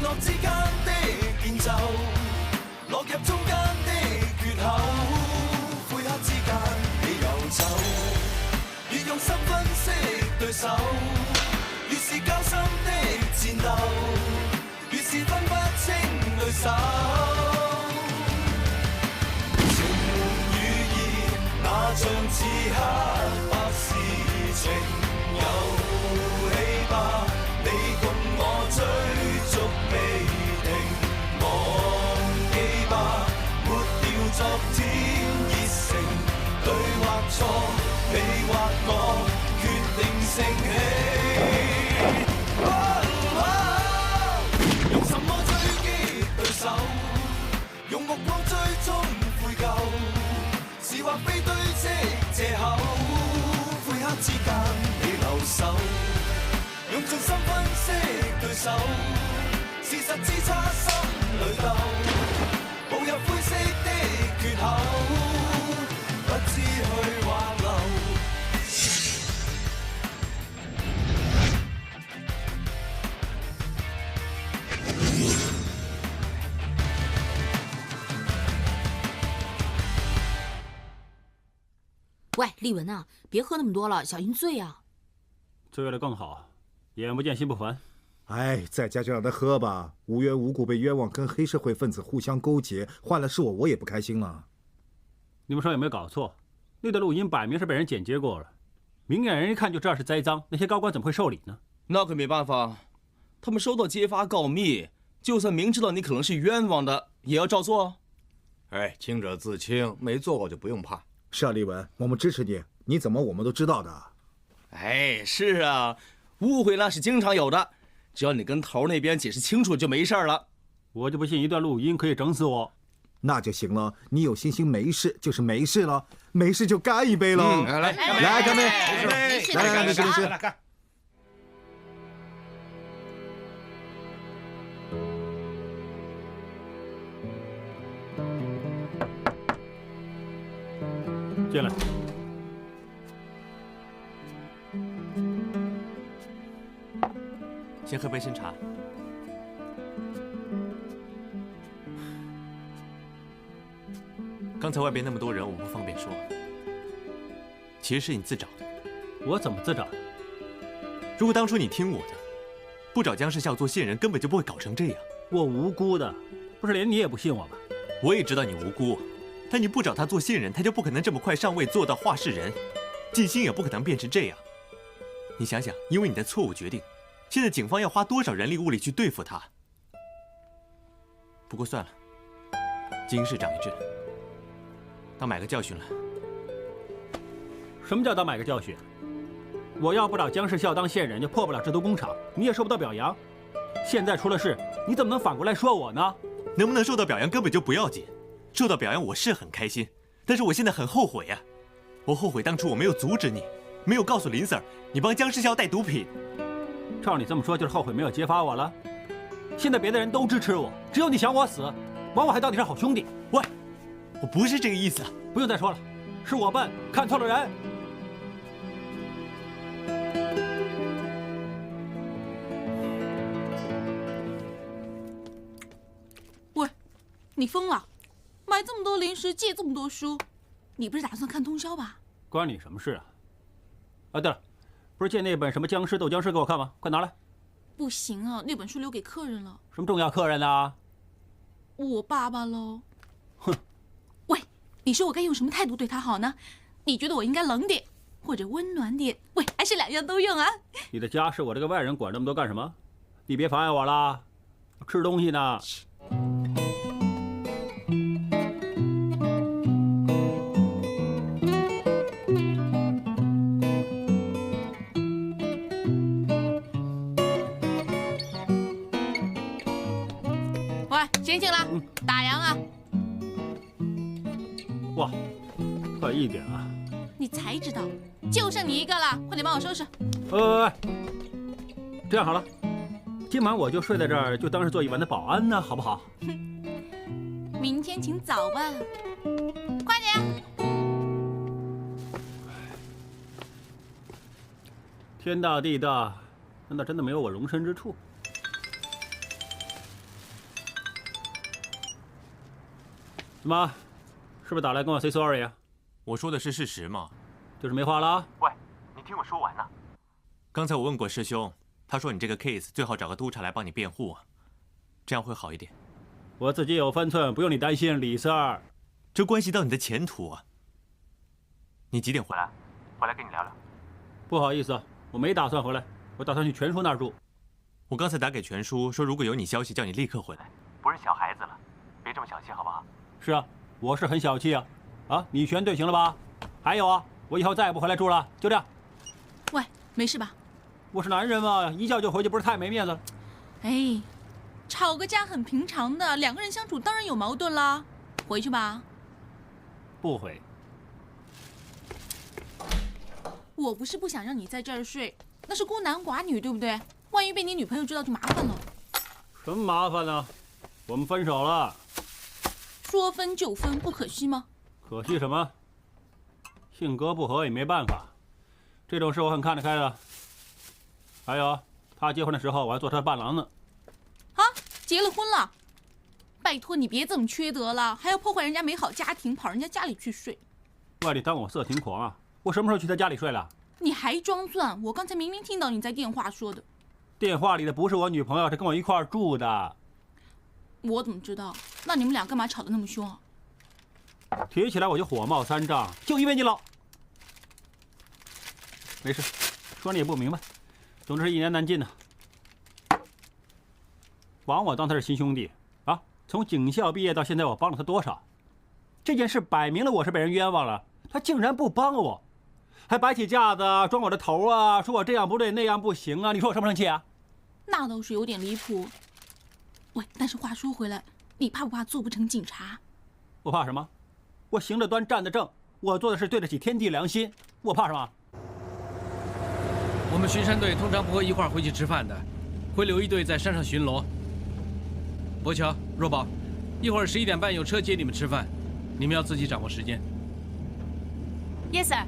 乐之间的变奏，落入中间的缺口，灰黑之间你游走，越用心分析对手，越是交心的战斗，越是分不清对手。情与义，哪像此刻不是情游戏吧？你共我追逐未停，忘記吧，抹掉昨天熱誠，對或錯，你或我決定升起。用什麼追擊對手？用目光追蹤悔疚，是或非堆積藉口，灰黑之間你留守。用盡心分析對手，事實之差心裏鬥，步入灰色的缺口，不知去或留。喂，丽文啊，别喝那么多了，小心醉啊。醉了更好，眼不见心不烦。哎，在家就让他喝吧，无缘无故被冤枉，跟黑社会分子互相勾结，换了是我，我也不开心了。你们说有没有搞错？那段录音摆明是被人剪接过了，明眼人一看就知道是栽赃，那些高官怎么会受理呢？那可没办法，他们收到揭发告密，就算明知道你可能是冤枉的，也要照做。哎，清者自清，没做过就不用怕。是啊，丽文，我们支持你，你怎么我们都知道的。哎，是啊，误会那是经常有的，只要你跟头那边解释清楚就没事了。我就不信一段录音可以整死我。那就行了，你有信心没事就是没事了，没事就干一杯喽。来干杯！没事来，没事没事。来干！进来。先喝杯参茶。刚才外边那么多人，我不方便说。其实是你自找的。我怎么自找的？如果当初你听我的，不找姜世孝做线人，根本就不会搞成这样。我无辜的，不是连你也不信我吧？我也知道你无辜，但你不找他做线人，他就不可能这么快上位做到话事人，静心也不可能变成这样。你想想，因为你的错误决定，现在警方要花多少人力物力去对付他？不过算了，经市长一阵，当买个教训了。什么叫当买个教训？我要不找姜世孝当线人，就破不了这都工厂，你也受不到表扬。现在出了事，你怎么能反过来说我呢？能不能受到表扬根本就不要紧，受到表扬我是很开心，但是我现在很后悔啊！我后悔当初我没有阻止你，没有告诉林 Sir 你帮姜世孝带毒品。照你这么说，就是后悔没有揭发我了？现在别的人都支持我，只有你想我死，枉我还到底是好兄弟。喂，我不是这个意思。不用再说了，是我笨，看错了人。喂，你疯了？买这么多零食，借这么多书，你不是打算看通宵吧？关你什么事啊？啊，对了，不是借那本什么僵尸斗僵尸给我看吗？快拿来！不行啊，那本书留给客人了。什么重要客人啊？我爸爸喽。哼！喂，你说我该用什么态度对他好呢？你觉得我应该冷点，或者温暖点？喂，还是两样都用啊？你的家事，我这个外人管这么多干什么？你别妨碍我啦，吃东西呢。醒醒了，打烊啊！哇，快一点啊！你才知道，就剩你一个了，快点帮我收拾。这样好了，今晚我就睡在这儿，就当是做一晚的保安呢，好不好？明天请早吧，快点！天大地大，难道真的没有我容身之处？怎么，是不是打来跟我 say sorry 啊？我说的是事实嘛。就是没话了啊？喂，你听我说完呢。刚才我问过师兄，他说你这个 case 最好找个督察来帮你辩护啊，这样会好一点。我自己有分寸，不用你担心，李 Sir。这关系到你的前途啊。你几点回来？回来跟你聊聊。不好意思啊，我没打算回来，我打算去全叔那儿住。我刚才打给全叔说，如果有你消息，叫你立刻回来。不是小孩子了，别这么小气好不好？是啊，我是很小气啊。啊，你全对行了吧？还有啊，我以后再也不回来住了，就这样。喂，没事吧？我是男人嘛，一叫就回去，不是太没面子了？哎，吵个架很平常的，两个人相处当然有矛盾啦。回去吧。不回。我不是不想让你在这儿睡，那是孤男寡女，对不对？万一被你女朋友知道就麻烦了。什么麻烦呢？我们分手了。说分就分，不可惜吗？可惜什么？性格不合也没办法，这种事我很看得开的。还有，他结婚的时候我还做他的伴郎呢。啊，结了婚了？拜托你别这么缺德了，还要破坏人家美好家庭，跑人家家里去睡。外地当我色情狂啊！我什么时候去他家里睡了？你还装蒜！我刚才明明听到你在电话说的。电话里的不是我女朋友，是跟我一块儿住的。我怎么知道？那你们俩干嘛吵得那么凶啊？提起来我就火冒三丈，就因为你老……没事，说你也不明白。总之是一言难尽呢。枉我当他是亲兄弟啊！从警校毕业到现在，我帮了他多少？这件事摆明了我是被人冤枉了，他竟然不帮我，还摆起架子装我的头啊，说我这样不对那样不行啊！你说我生不生气啊？那倒是有点离谱。喂，但是话说回来，你怕不怕做不成警察？我怕什么？我行得端，站得正，我做的事对得起天地良心，我怕什么？我们巡山队通常不会一块儿回去吃饭的，会留一队在山上巡逻。博乔、若宝，一会儿11点半有车接你们吃饭，你们要自己掌握时间。Yes, sir.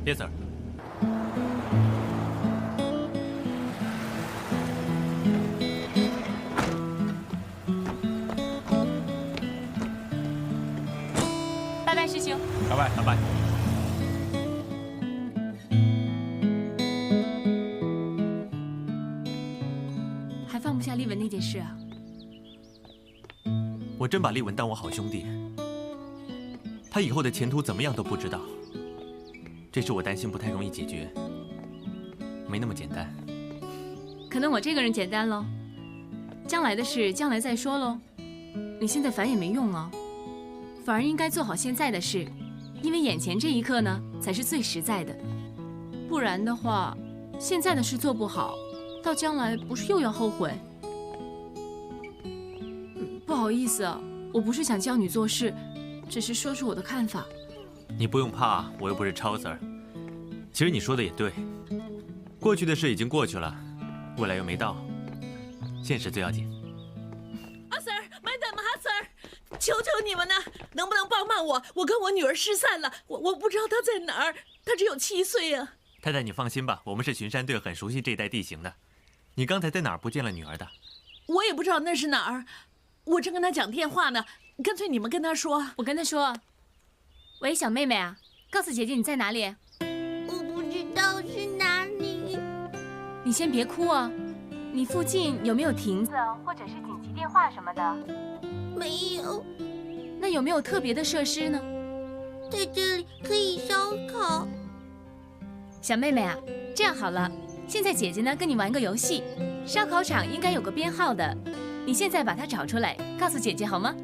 Yes, sir. 拜拜，师兄。拜拜，拜拜。还放不下丽文那件事啊？我真把丽文当我好兄弟，他以后的前途怎么样都不知道，这是我担心不太容易解决，没那么简单。可能我这个人简单喽，将来的事将来再说喽。你现在烦也没用啊，反而应该做好现在的事，因为眼前这一刻呢才是最实在的。不然的话，现在的事做不好，到将来不是又要后悔？不好意思啊，我不是想教你做事，只是说出我的看法。你不用怕，我又不是超 Sir。其实你说的也对，过去的事已经过去了，未来又没到，现实最要紧。阿 Sir，Madam 阿 Sir， 求求你们了，能不能帮帮我？我跟我女儿失散了，我不知道她在哪儿，她只有7岁啊。太太，你放心吧，我们是巡山队，很熟悉这一带地形的。你刚才在哪儿不见了女儿的？我也不知道那是哪儿，我正跟她讲电话呢，干脆你们跟她说。我跟她说：“喂，小妹妹啊，告诉姐姐你在哪里？”我不知道是哪里。你先别哭啊，你附近有没有亭子或者是紧急电话什么的？没有。那有没有特别的设施呢？在这里可以烧烤。小妹妹啊，这样好了，现在姐姐呢跟你玩个游戏，烧烤场应该有个编号的，你现在把它找出来，告诉姐姐好吗？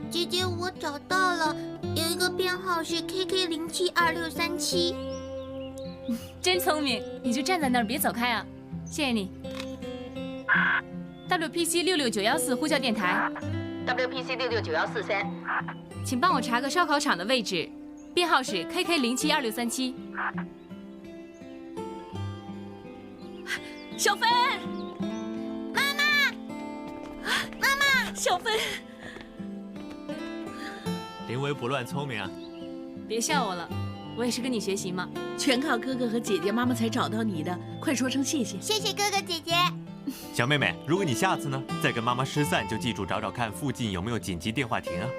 姐姐，我找到了，有一个编号是 KK072637。真聪明，你就站在那儿别走开啊！谢谢你。WPC66914呼叫电台。WPC66914-3，请帮我查个烧烤场的位置，编号是 KK072637。小飞，妈妈，妈妈，小飞，临危不乱，聪明啊！别笑我了，我也是跟你学习嘛。全靠哥哥和姐姐妈妈才找到你的，快说声谢谢。谢谢哥哥姐姐。小妹妹，如果你下次呢再跟妈妈失散，就记住找找看附近有没有紧急电话亭啊。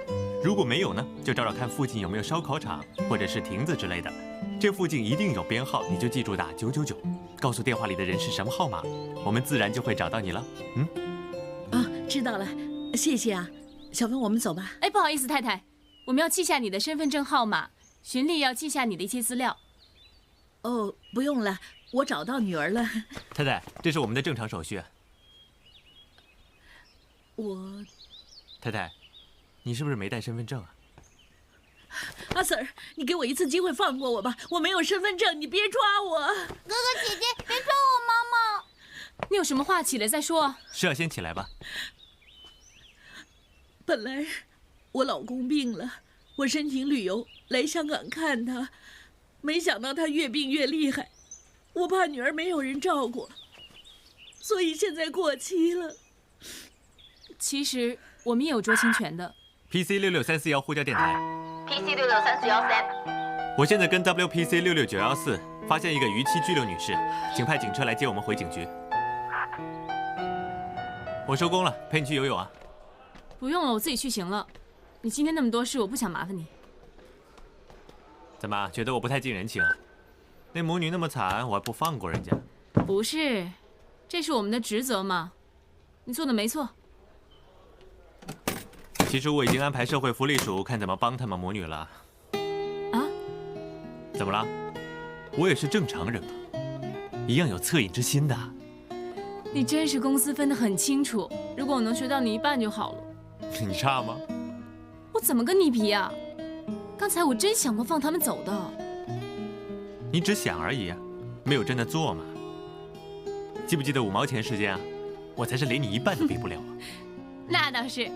如果没有呢，就找找看附近有没有烧烤场或者是亭子之类的。这附近一定有编号，你就记住打999，告诉电话里的人是什么号码，我们自然就会找到你了。知道了，谢谢啊。小芬，我们走吧。哎，不好意思，太太，我们要记下你的身份证号码，循例要记下你的一些资料。哦，不用了，我找到女儿了。太太，这是我们的正常手续。我，太太，你是不是没带身份证啊？阿 Sir， 你给我一次机会放过我吧，我没有身份证，你别抓我。哥哥姐姐，别抓我妈妈。你有什么话起来再说。是啊，先起来吧。本来我老公病了，我申请旅游来香港看他，没想到他越病越厉害，我怕女儿没有人照顾，所以现在过期了。其实我们也有酌情权的。PC66341呼叫电台。PC6634113。我现在跟 WPC66914发现一个逾期拘留女士，请派警车来接我们回警局。我收工了，陪你去游泳啊。不用了，我自己去行了。你今天那么多事，我不想麻烦你。怎么觉得我不太近人情啊？那母女那么惨，我还不放过人家？不是，这是我们的职责嘛。你做的没错。其实我已经安排社会福利署看怎么帮他们母女了。啊？怎么了？我也是正常人嘛，一样有恻隐之心的。你真是公私分得很清楚。如果我能学到你一半就好了。你差吗？我怎么跟你比呀？刚才我真想过放他们走的。你只想而已啊，没有真的做嘛。记不记得5毛钱事件啊？我才是连你一半都比不了啊。那倒是，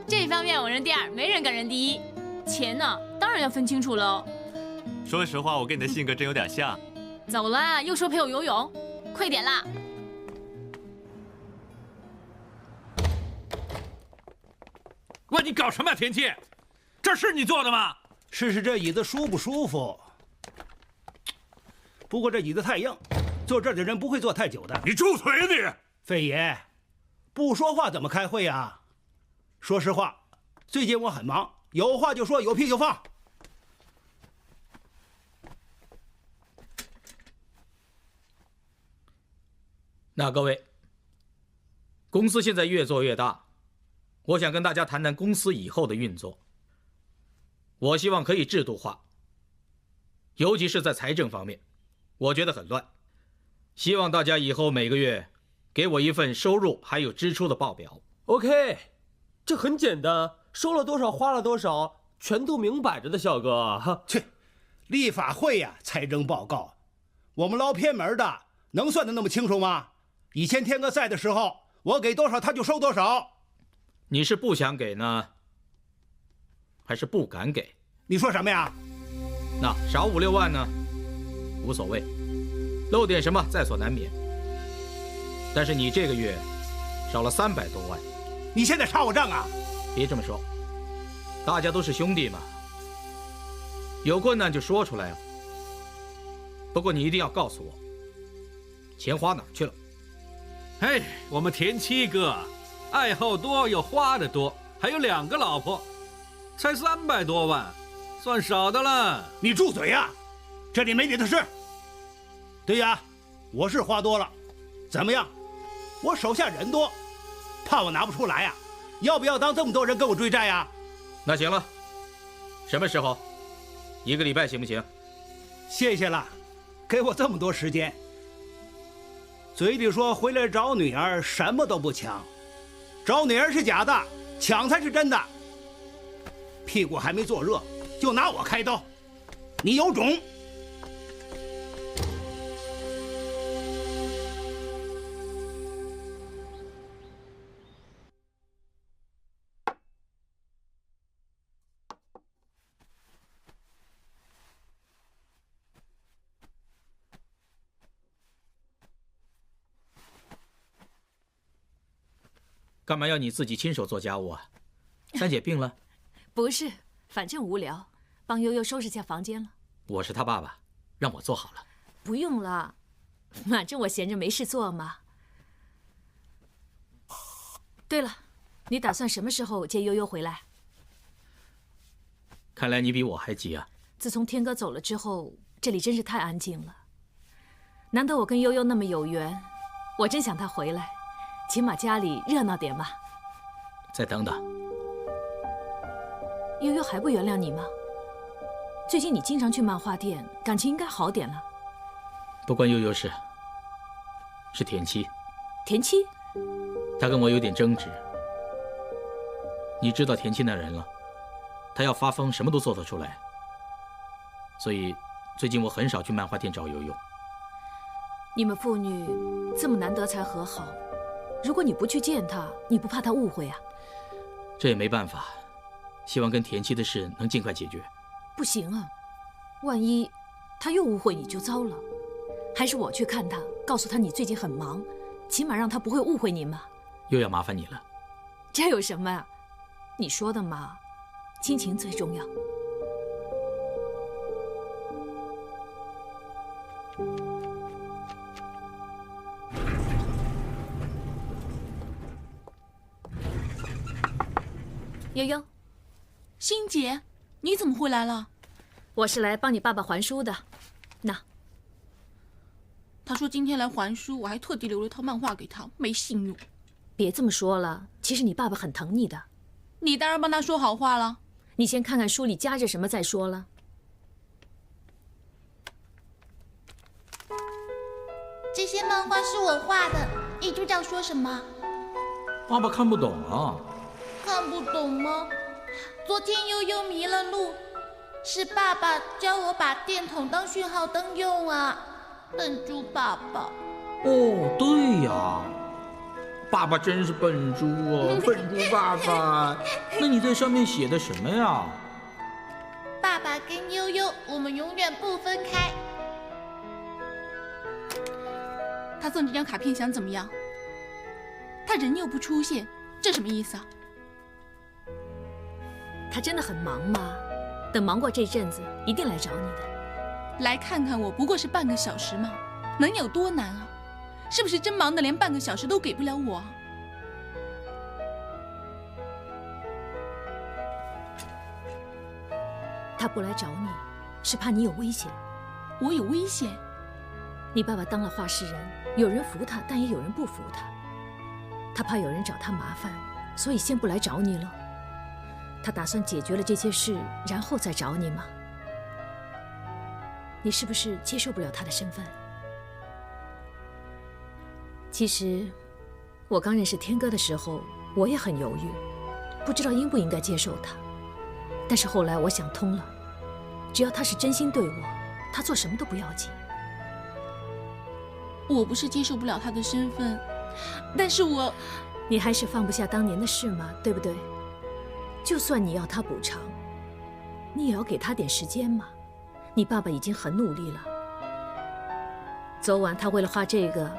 这方面我认第二，没人敢认第一。钱呢，当然要分清楚喽。说实话，我跟你的性格真有点像。走了，又说陪我游泳，快点啦！喂，你搞什么呀，田七？这是你坐的吗？试试这椅子舒不舒服？不过这椅子太硬，坐这儿的人不会坐太久的。你住嘴你！费爷，不说话怎么开会啊？说实话，最近我很忙，有话就说，有屁就放。那各位，公司现在越做越大，我想跟大家谈谈公司以后的运作。我希望可以制度化，尤其是在财政方面，我觉得很乱。希望大家以后每个月给我一份收入还有支出的报表。OK， 这很简单，收了多少花了多少，全都明摆着的，小哥。哈，去，立法会呀，财政报告，我们捞偏门的能算得那么清楚吗？以前天哥在的时候，我给多少他就收多少。你是不想给呢，还是不敢给？你说什么呀？那少5、6万呢，无所谓，漏点什么在所难免。但是你这个月少了300多万，你现在查我账啊？别这么说，大家都是兄弟嘛，有困难就说出来啊。不过你一定要告诉我，钱花哪儿去了？嘿，我们田七哥，爱好多又花的多，还有2个老婆，才300多万，算少的了。你住嘴呀！这里没别的事。对呀，我是花多了，怎么样？我手下人多，怕我拿不出来呀？要不要当这么多人跟我追债呀？那行了，什么时候？1个礼拜行不行？谢谢了，给我这么多时间。嘴里说回来找女儿，什么都不抢，找女儿是假的，抢才是真的。屁股还没坐热，就拿我开刀，你有种！干嘛要你自己亲手做家务啊？三姐病了？不是，反正无聊，帮悠悠收拾下房间了。我是他爸爸，让我做好了。不用了，反正我闲着没事做嘛。对了，你打算什么时候接悠悠回来？看来你比我还急啊！自从天哥走了之后，这里真是太安静了。难得我跟悠悠那么有缘，我真想她回来，起码家里热闹点嘛。再等等。悠悠还不原谅你吗？最近你经常去漫画店，感情应该好点了。不关悠悠事，是田七。田七？他跟我有点争执。你知道田七那人了，他要发疯什么都做得出来。所以最近我很少去漫画店找悠悠。你们父女这么难得才和好，如果你不去见他，你不怕他误会啊？这也没办法，希望跟田七的事能尽快解决。不行啊，万一他又误会你就糟了。还是我去看他，告诉他你最近很忙，起码让他不会误会你嘛。又要麻烦你了。这有什么啊？你说的嘛，亲情最重要。悠悠，欣姐，你怎么回来了？我是来帮你爸爸还书的。那，他说今天来还书，我还特地留了套漫画给他，没信用。别这么说了，其实你爸爸很疼你的。你当然帮他说好话了。你先看看书里夹着什么再说了。这些漫画是我画的，女主角说什么？爸爸看不懂啊。看不懂吗？昨天悠悠迷了路，是爸爸教我把电筒当讯号灯用啊，笨猪爸爸。哦，对呀，爸爸真是笨猪哦，笨猪爸爸。那你在上面写的什么呀？爸爸跟悠悠，我们永远不分开。他送这张卡片想怎么样？他人又不出现，这什么意思啊？他真的很忙吗？等忙过这阵子，一定来找你的。来看看我，不过是半个小时嘛，能有多难啊？是不是真忙得连半个小时都给不了我啊？他不来找你，是怕你有危险。我有危险？你爸爸当了画室人，有人服他，但也有人不服他。他怕有人找他麻烦，所以先不来找你了。他打算解决了这些事，然后再找你吗？你是不是接受不了他的身份？其实，我刚认识天哥的时候，我也很犹豫，不知道应不应该接受他。但是后来我想通了，只要他是真心对我，他做什么都不要紧。我不是接受不了他的身份，但是你还是放不下当年的事嘛，对不对？就算你要他补偿，你也要给他点时间嘛。你爸爸已经很努力了。昨晚他为了画这个，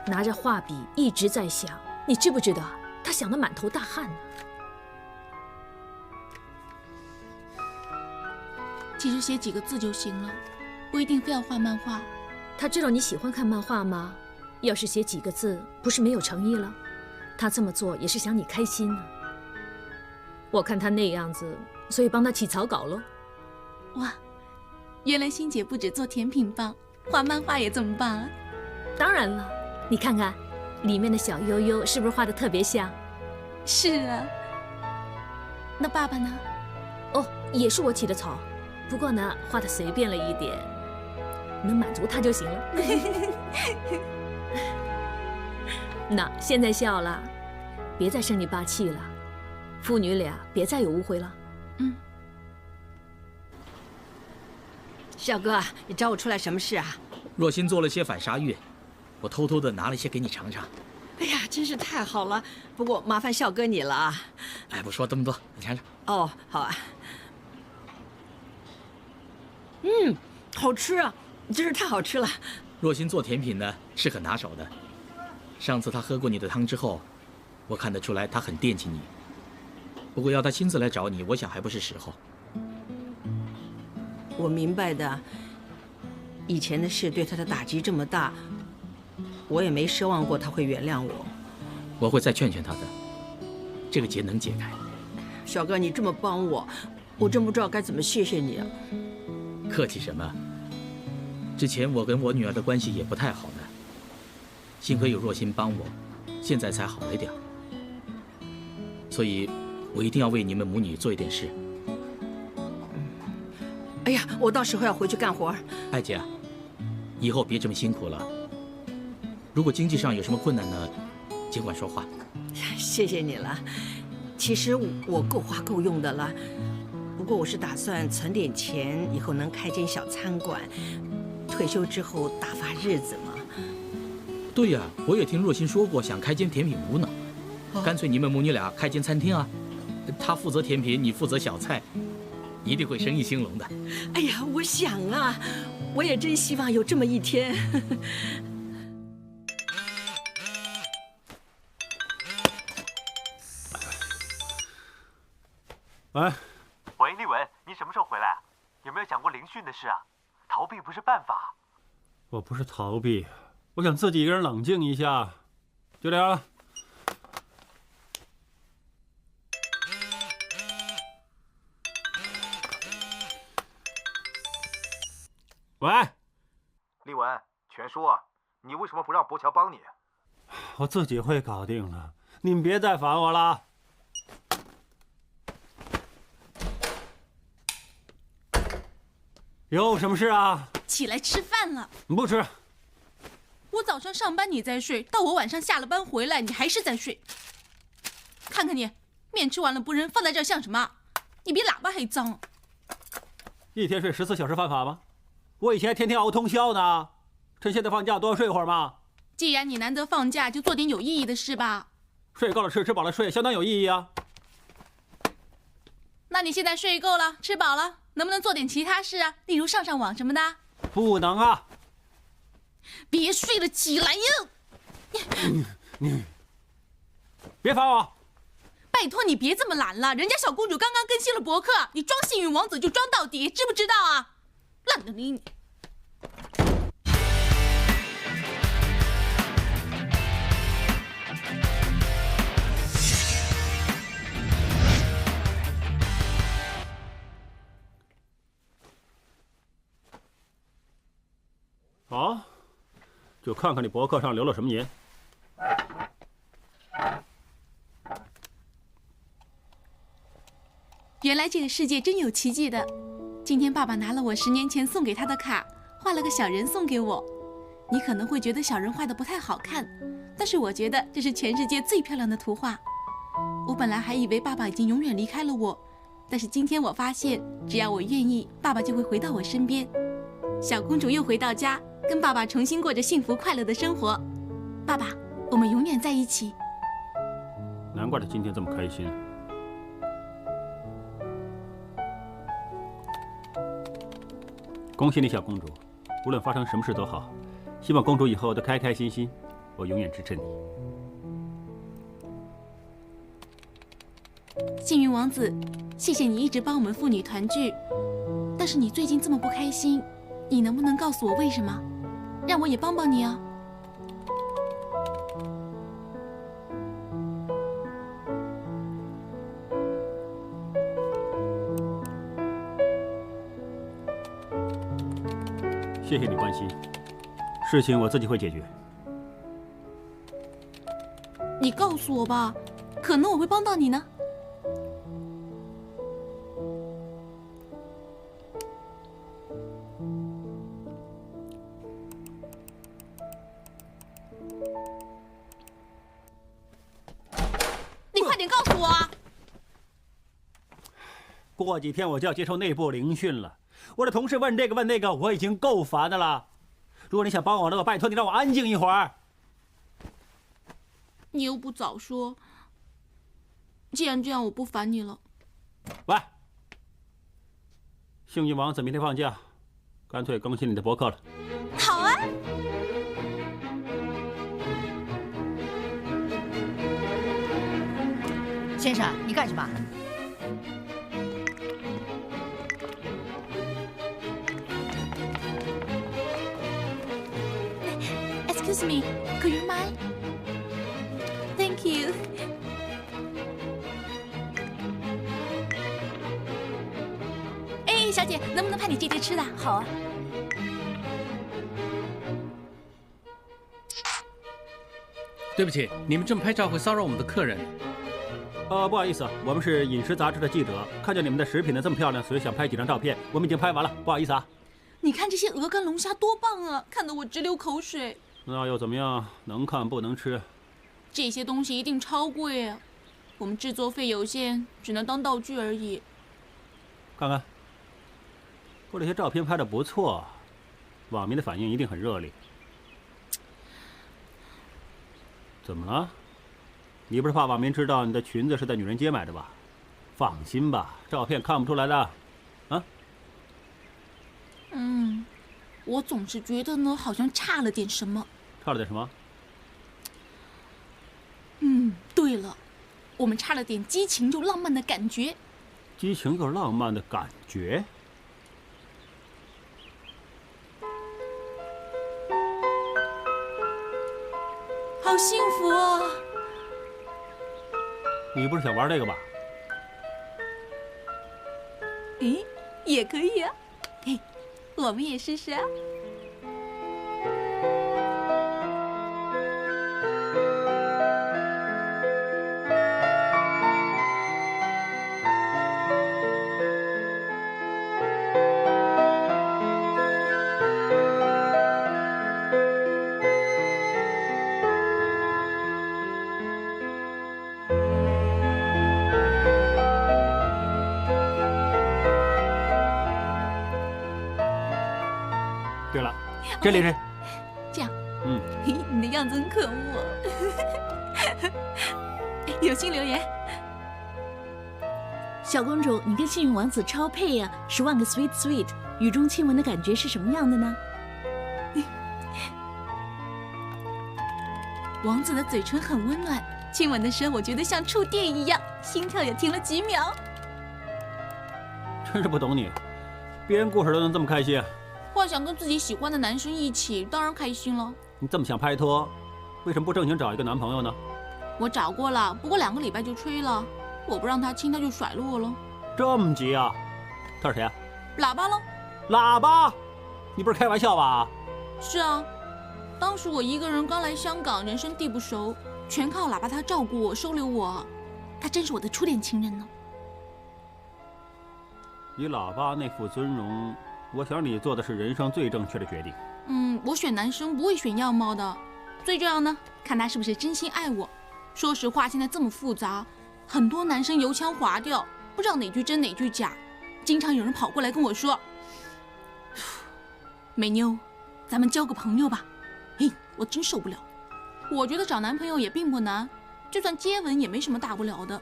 拿着画笔一直在想，你知不知道？他想得满头大汗呢。其实写几个字就行了，不一定非要画漫画。他知道你喜欢看漫画吗？要是写几个字，不是没有诚意了？他这么做也是想你开心呢。我看他那样子，所以帮他起草稿喽。哇，原来欣姐不止做甜品棒，画漫画也这么棒啊！当然了，你看看，里面的小悠悠是不是画得特别像？是啊。那爸爸呢？哦，也是我起的草，不过呢，画得随便了一点，能满足他就行了。那现在笑了，别再生你爸气了。父女俩别再有误会了。嗯。小哥，你找我出来什么事啊？若心做了些反沙月，我偷偷的拿了些给你尝尝。哎呀，真是太好了！不过麻烦笑哥你了啊。哎，不说这么多，你尝尝。哦，好啊。好吃啊，真是太好吃了。若心做甜品呢是很拿手的。上次她喝过你的汤之后，我看得出来她很惦记你。不过要她亲自来找你，我想还不是时候。我明白的，以前的事对她的打击这么大，我也没奢望过她会原谅我。我会再劝劝她的。这个结能解开。小哥，你这么帮我，我真不知道该怎么谢谢你啊。客气什么？之前我跟我女儿的关系也不太好呢，幸亏有若心帮我，现在才好了一点。所以，我一定要为你们母女做一点事。哎呀，我到时候要回去干活。艾姐，以后别这么辛苦了。如果经济上有什么困难呢，尽管说话。谢谢你了。其实我够花够用的了，不过我是打算存点钱，以后能开间小餐馆，退休之后打发日子嘛。对呀，我也听若心说过想开间甜品屋呢。干脆你们母女俩开间餐厅啊，她负责甜品，你负责小菜，一定会生意兴隆的。哎呀，我想啊，我也真希望有这么一天。喂，立文，你什么时候回来？有没有想过凌训的事啊？逃避不是办法。我不是逃避，我想自己一个人冷静一下。就这样了。喂，立文，全说，你为什么不让博乔帮你？我自己会搞定了，你们别再烦我了。有什么事啊？起来吃饭了。不吃。我早上上班你在睡，到我晚上下了班回来你还是在睡。看看你，面吃完了不扔，放在这儿像什么？你比喇叭还脏。一天睡14小时犯法吗？我以前天天熬通宵呢，趁现在放假多睡会儿嘛。既然你难得放假，就做点有意义的事吧。睡够了吃，吃饱了睡，相当有意义啊。那你现在睡够了，吃饱了，能不能做点其他事啊？例如上上网什么的。不能啊！别睡了，起来呀！别烦我！拜托你别这么懒了，人家小公主刚刚更新了博客，你装幸运王子就装到底，知不知道啊？懒得理你。好，就看看你博客上留了什么言。原来这个世界真有奇迹的。今天爸爸拿了我10年前送给他的卡，画了个小人送给我。你可能会觉得小人画的不太好看，但是我觉得这是全世界最漂亮的图画。我本来还以为爸爸已经永远离开了我，但是今天我发现，只要我愿意，爸爸就会回到我身边。小公主又回到家，跟爸爸重新过着幸福快乐的生活。爸爸，我们永远在一起。难怪他今天这么开心。恭喜你，小公主！无论发生什么事都好，希望公主以后都开开心心。我永远支持你。幸运王子，谢谢你一直帮我们父女团聚。但是你最近这么不开心，你能不能告诉我为什么？让我也帮帮你啊！谢谢你关心，事情我自己会解决。你告诉我吧，可能我会帮到你呢。你快点告诉我啊！过几天我就要接受内部聆讯了。我的同事问这个问那个，我已经够烦的了。如果你想帮我，那我拜托你让我安静一会儿。你又不早说。既然这样，我不烦你了。喂，幸运王子明天放假，干脆更新你的博客了。好啊。先生，你干什么？Excuse me, could you mind? Thank you. 小姐，能不能派你接接吃的？好啊。对不起，你们这么拍照会骚扰我们的客人。不好意思，我们是饮食杂志的记者，看见你们的食品呢这么漂亮，所以想拍几张照片。我们已经拍完了，不好意思啊。你看这些鹅肝龙虾多棒啊，看得我直流口水。那又怎么样？能看不能吃。这些东西一定超贵啊，我们制作费有限，只能当道具而已。看看，不过这些照片拍得不错，网民的反应一定很热烈。怎么了？你不是怕网民知道你的裙子是在女人街买的吧？放心吧，照片看不出来的。啊？我总是觉得呢，好像差了点什么。差了点什么？对了，我们差了点激情又浪漫的感觉。激情又浪漫的感觉？好幸福哦！你不是想玩这个吧？诶，也可以啊。嘿，我们也试试啊。对了，这里是。这样。嘿，你的样子很可恶。有新留言。小公主，你跟幸运王子超配呀，10万个 sweet sweet， 雨中亲吻的感觉是什么样的呢？王子的嘴唇很温暖，亲吻的时候我觉得像触电一样，心跳也停了几秒。真是不懂你，编故事都能这么开心。幻想跟自己喜欢的男生一起，当然开心了。你这么想拍拖，为什么不正经找一个男朋友呢？我找过了，不过2个礼拜就吹了。我不让他亲，他就甩落了。这么急啊？他是谁啊？喇叭喽。喇叭？你不是开玩笑吧？是啊，当时我一个人刚来香港，人生地不熟，全靠喇叭他照顾我、收留我。他真是我的初恋情人呢。以喇叭那副尊容，我想你做的是人生最正确的决定。我选男生不会选样貌的，最重要呢，看他是不是真心爱我。说实话，现在这么复杂，很多男生油腔滑调，不知道哪句真哪句假，经常有人跑过来跟我说：“美妞，咱们交个朋友吧。”嘿，我真受不了。我觉得找男朋友也并不难，就算接吻也没什么大不了的。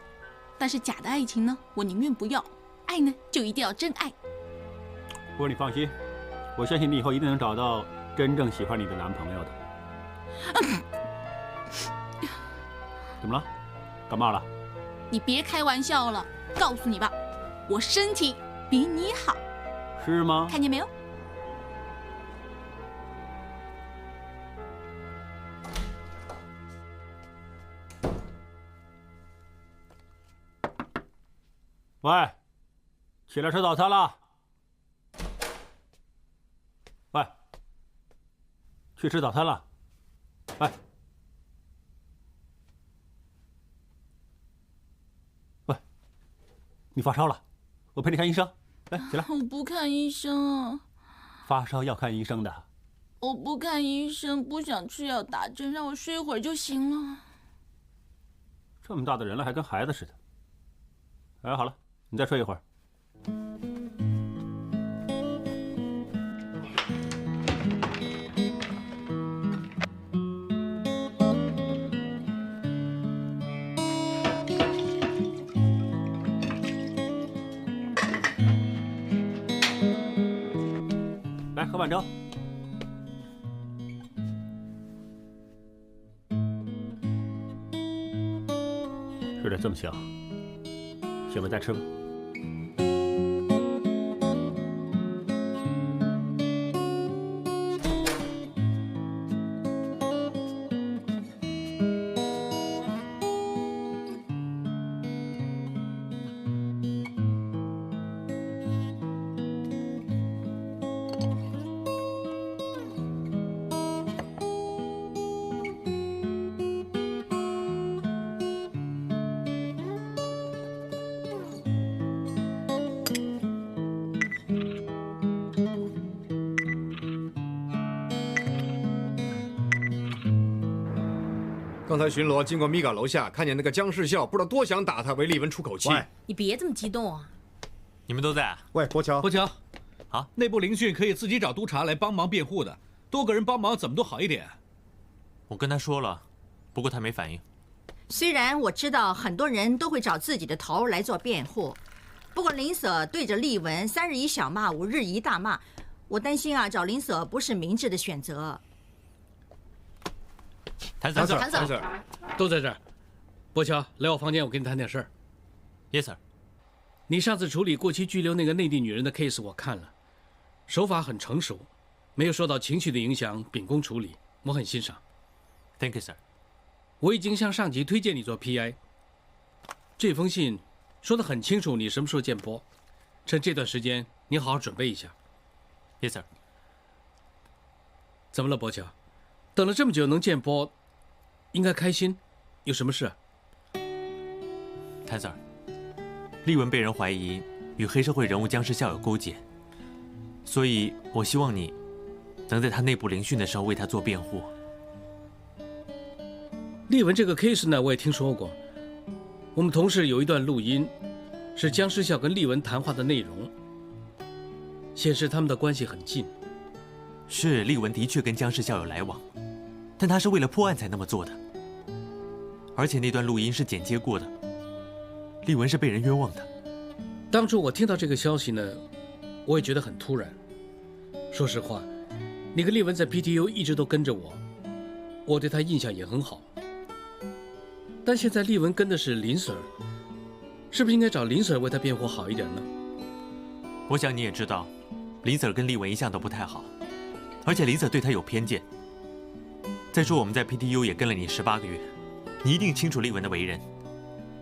但是假的爱情呢，我宁愿不要。爱呢，就一定要真爱。不过你放心，我相信你以后一定能找到真正喜欢你的男朋友的。怎么了？感冒了？你别开玩笑了，告诉你吧，我身体比你好。是吗？看见没有？喂，起来吃早餐了。喂，去吃早餐了。喂，喂，你发烧了，我陪你看医生。来，起来。我不看医生啊。发烧要看医生的。我不看医生，不想吃药打针，让我睡会儿就行了。这么大的人了，还跟孩子似的。哎，好了，你再睡一会儿。来，喝碗粥。睡得这么香，醒了再吃吧。刚才巡逻经过米嘎楼下，看见那个姜世孝，不知道多想打他，为丽文出口气。你别这么激动啊！你们都在？喂，博乔，博乔，好，内部聆讯可以自己找督察来帮忙辩护的，多个人帮忙怎么都好一点。我跟他说了，不过他没反应。虽然我知道很多人都会找自己的头来做辩护，不过林 Sir 对着丽文3日一小骂，5日一大骂，我担心啊，找林 Sir 不是明智的选择。谭 Sir， 都在这儿。博乔，来我房间，我跟你谈点事儿。Yes sir。你上次处理过期拘留那个内地女人的 case 我看了，手法很成熟，没有受到情绪的影响，秉公处理，我很欣赏。Thank you sir。我已经向上级推荐你做 PI。这封信说得很清楚，你什么时候见波，趁这段时间你好好准备一下。Yes sir。怎么了，博乔？等了这么久能见波，应该开心。有什么事？谭 Sir， 丽文被人怀疑与黑社会人物姜世孝有勾结，所以我希望你能在他内部聆讯的时候为他做辩护。丽文这个 case 呢，我也听说过。我们同事有一段录音，是姜世孝跟丽文谈话的内容，显示他们的关系很近。是，丽文的确跟姜世孝有来往，但他是为了破案才那么做的。而且那段录音是剪接过的，丽文是被人冤枉的。当初我听到这个消息呢，我也觉得很突然。说实话，你跟丽文在 PTU 一直都跟着我，我对她印象也很好。但现在丽文跟的是林 Sir， 是不是应该找林 Sir 为她辩护好一点呢？我想你也知道，林 Sir 跟丽文一向都不太好，而且林 Sir 对她有偏见。再说我们在 PTU 也跟了你18个月，你一定清楚丽文的为人，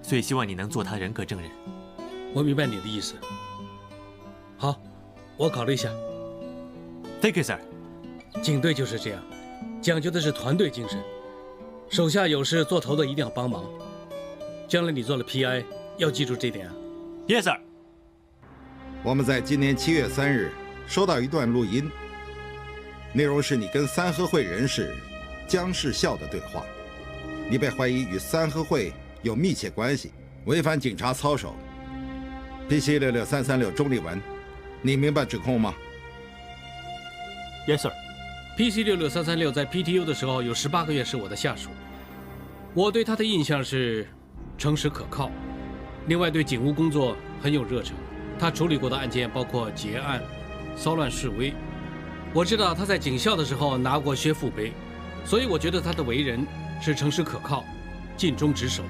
所以希望你能做她人格证人。我明白你的意思。好，我考虑一下。Thank you, sir。警队就是这样，讲究的是团队精神。手下有事做头的一定要帮忙。将来你做了 PI， 要记住这点啊。Yes, sir。我们在今年7月3日收到一段录音，内容是你跟三合会人士姜世孝的对话。你被怀疑与三合会有密切关系，违反警察操守。PC 66336钟丽文，你明白指控吗 ？Yes, sir。PC 66336在 PTU 的时候有18个月是我的下属，我对他的印象是诚实可靠，另外对警务工作很有热忱。他处理过的案件包括劫案、骚乱示威。我知道他在警校的时候拿过学副杯，所以我觉得他的为人是诚实可靠、尽忠职守。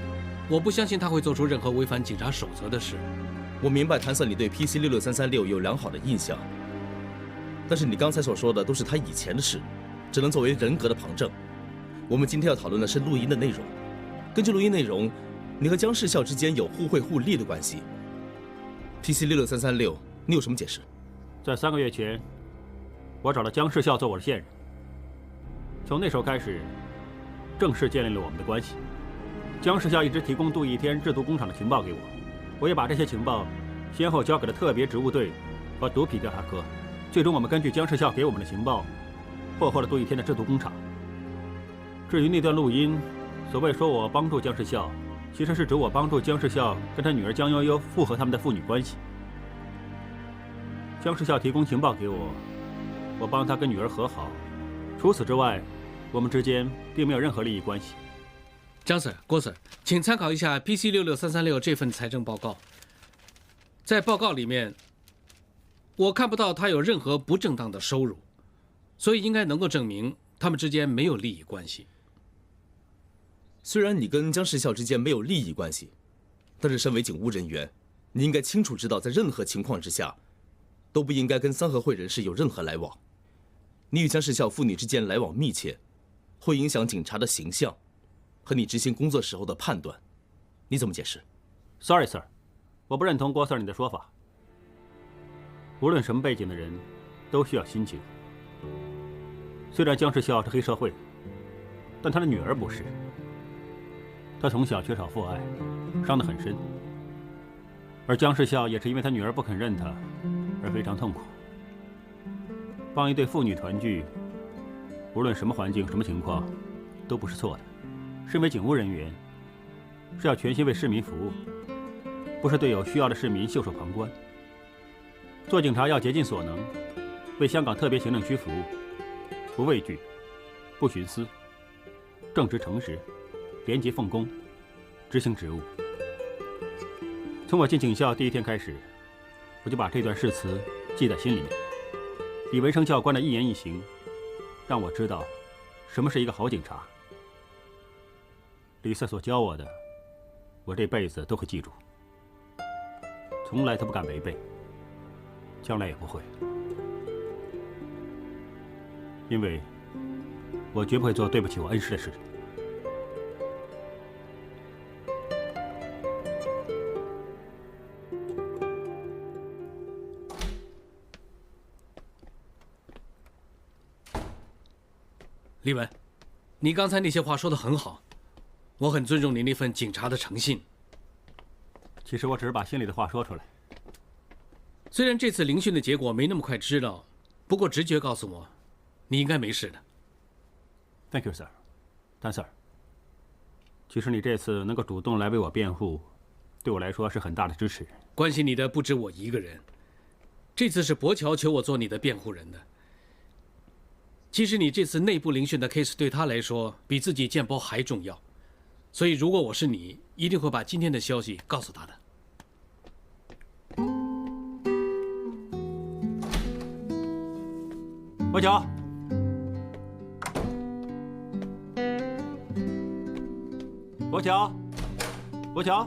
我不相信他会做出任何违反警察守则的事。我明白谭 Sir 你对 PC 66336有良好的印象，但是你刚才所说的都是他以前的事，只能作为人格的旁证。我们今天要讨论的是录音的内容。根据录音内容，你和姜世孝之间有互惠互利的关系。PC 66336，你有什么解释？在3个月前，我找了姜世孝做我的线人。从那时候开始，正式建立了我们的关系。姜世孝一直提供杜一天制毒工厂的情报给我，我也把这些情报先后交给了特别职务队和毒品调查科。最终，我们根据姜世孝给我们的情报，破获了杜一天的制毒工厂。至于那段录音，所谓说我帮助姜世孝，其实是指我帮助姜世孝跟他女儿姜悠悠复合他们的父女关系。姜世孝提供情报给我，我帮他跟女儿和好。除此之外，我们之间并没有任何利益关系。张 Sir、郭 Sir， 请参考一下 PC 66336这份财政报告。在报告里面，我看不到他有任何不正当的收入，所以应该能够证明他们之间没有利益关系。虽然你跟姜世孝之间没有利益关系，但是身为警务人员，你应该清楚知道，在任何情况之下，都不应该跟三合会人士有任何来往。你与姜世孝父女之间来往密切，会影响警察的形象和你执行工作时候的判断。你怎么解释 ？Sorry, sir， 我不认同郭 Sir 你的说法。无论什么背景的人，都需要心情。虽然姜世孝是黑社会，但他的女儿不是。他从小缺少父爱，伤得很深。而姜世孝也是因为他女儿不肯认他，而非常痛苦。帮一对父女团聚，无论什么环境、什么情况，都不是错的，身为警务人员，是要全心为市民服务，不是对有需要的市民袖手旁观。做警察要竭尽所能，为香港特别行政区服务，不畏惧，不徇私，正直诚实，廉洁奉公，执行职务。从我进警校第一天开始，我就把这段誓词记在心里面。李文生教官的一言一行，让我知道什么是一个好警察。李 Sir 所教我的，我这辈子都会记住，从来都不敢违背，将来也不会，因为我绝不会做对不起我恩师的事。李文，你刚才那些话说得很好，我很尊重你那份警察的诚信。其实我只是把心里的话说出来。虽然这次聆讯的结果没那么快知道，不过直觉告诉我，你应该没事的。Thank you, sir. 丹 Sir， 其实你这次能够主动来为我辩护，对我来说是很大的支持。关心你的不止我一个人，这次是博乔求我做你的辩护人的。其实你这次内部聆讯的 case 对他来说比自己建包还重要，所以如果我是你，一定会把今天的消息告诉他的。博乔，博乔，博乔，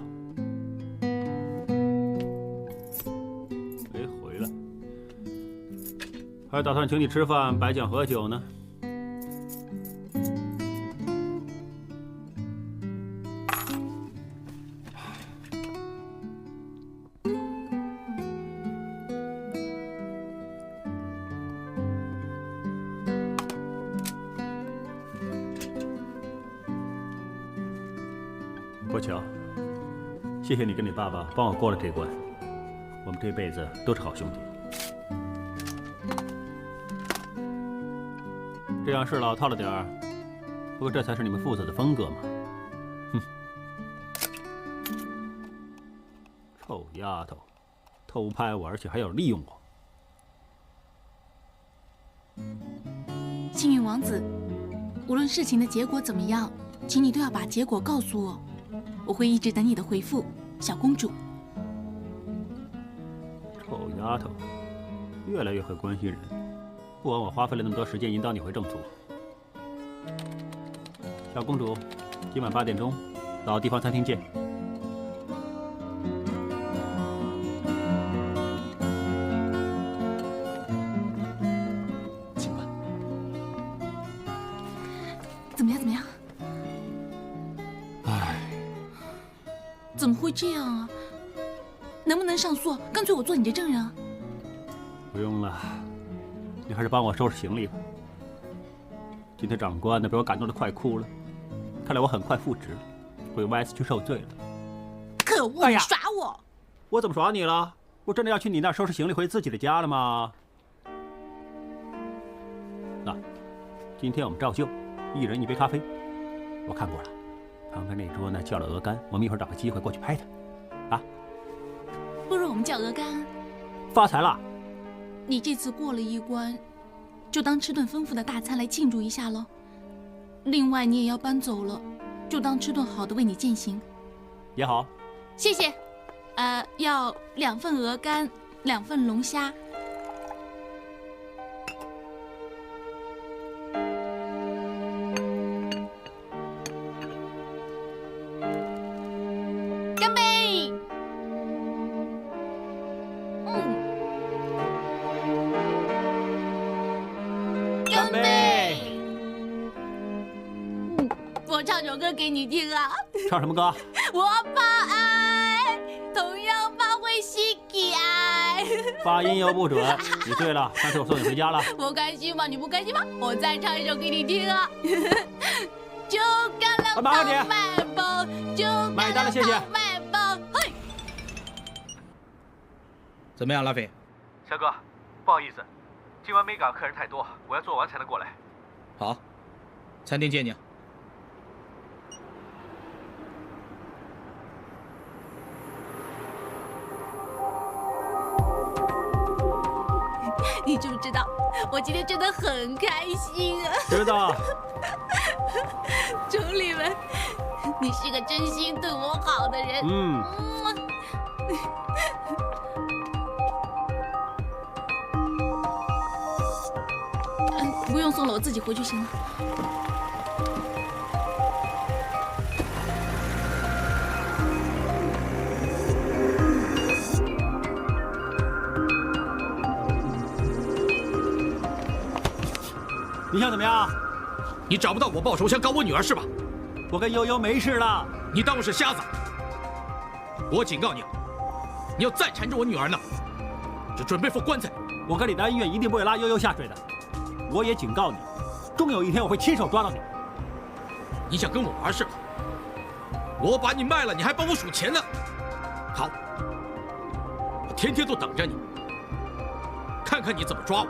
没回来，还打算请你吃饭、摆讲喝酒呢。博乔，谢谢你跟你爸爸帮我过了这关，我们这辈子都是好兄弟。这样是老套了点儿，不过这才是你们父子的风格嘛。哼，臭丫头，偷拍我，而且还要利用我。幸运王子，无论事情的结果怎么样，请你都要把结果告诉我。我会一直等你的回复，小公主。臭丫头，越来越会关心人，不枉我花费了那么多时间引导你回正途。小公主，今晚8点钟，老地方餐厅见。请吧。怎么样？怎么样？怎么会这样啊？能不能上诉？干脆我做你的证人啊！不用了，你还是帮我收拾行李吧。今天长官呢，被我感动得快哭了，看来我很快复职，回 YS 去受罪了。可恶！你耍我！我怎么耍你了？我真的要去你那儿收拾行李回自己的家了吗？那，今天我们照旧，一人一杯咖啡。我看过了。旁边那桌呢叫了鹅肝，我们一会儿找个机会过去拍它，啊！不如我们叫鹅肝，发财了！你这次过了一关，就当吃顿丰富的大餐来庆祝一下喽。另外你也要搬走了，就当吃顿好的为你饯行。也好，谢谢。要2份鹅肝，2份龙虾。给你听啊！唱什么歌？我把爱同样发挥膝盖爱。发音又不准，你对了，干脆我送你回家了。我开心吗？你不开心吗？我再唱一首给你听啊！就干了慢点，卖包，就买单了，谢谢。卖包，嘿。怎么样，拉菲？小哥，不好意思，今晚美港客人太多，我要做完才能过来。好，餐厅见你。道，我今天真的很开心啊！知道。钟立文，你是个真心对我好的人。不用送了，我自己回去行了。你想怎么样？你找不到我报仇，想搞我女儿是吧？我跟悠悠没事了。你当我是瞎子？我警告你，你要再缠着我女儿呢，就准备放棺材。我跟李的恩怨一定不会拉悠悠下水的。我也警告你，终有一天我会亲手抓到你。你想跟我玩是吧？我把你卖了，你还帮我数钱呢。好，我天天都等着你，看看你怎么抓我。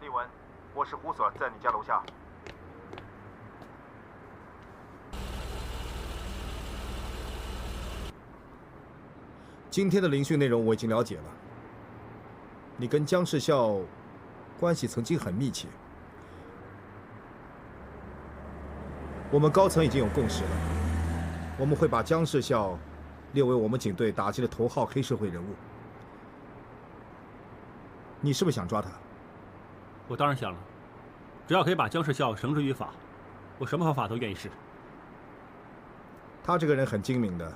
丽文，我是胡所，在你家楼下。今天的聆讯内容我已经了解了。你跟姜世孝关系曾经很密切，我们高层已经有共识了，我们会把姜世孝列为我们警队打击的头号黑社会人物。你是不是想抓他？我当然想了，只要可以把姜世孝绳之于法，我什么方法都愿意试。他这个人很精明的。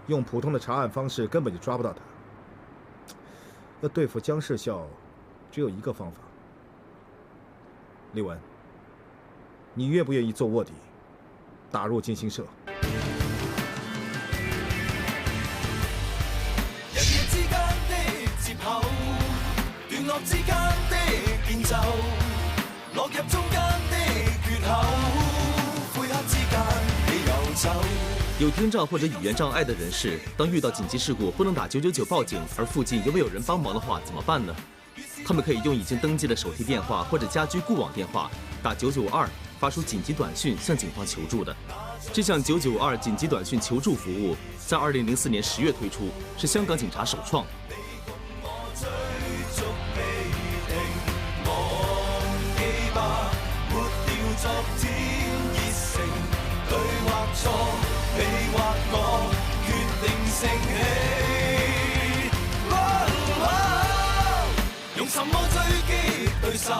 用普通的查案方式根本就抓不到他。要对付姜世孝，只有一个方法。丽文，你愿不愿意做卧底，打入金星社？人與之間的接口，段落之間的變奏，落入中間的缺口，灰黑之間你游走。有听障或者语言障碍的人士，当遇到紧急事故不能打999报警，而附近又没有人帮忙的话，怎么办呢？他们可以用已经登记的手提电话或者家居固网电话打992，发出紧急短讯向警方求助的。这项992紧急短讯求助服务在2004年10月推出，是香港警察首创。你或我決定升起，用什麼追擊對手？